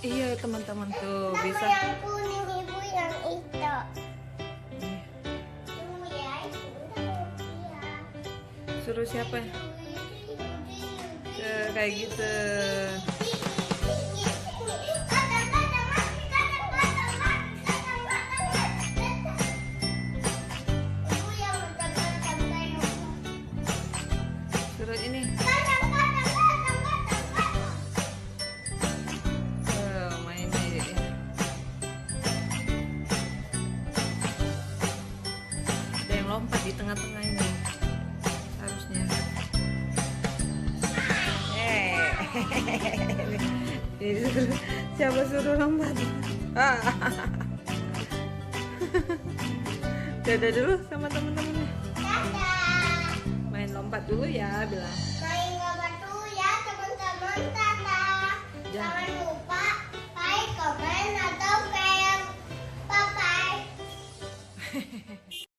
Iya teman-teman tuh Nama bisa. yang kuning, ibu yang itu. Tunggu ya, ibu udah ya. Suruh siapa? Kayak gitu. Suruh ini. Main di. Ada yang lompat di tengah-tengah ini. Harusnya. Siapa suruh lompat? Dadah dulu sama temen-temennya. Main lompat dulu ya, bilang. Main lompat dulu ya teman-teman, Tata. Jangan lupa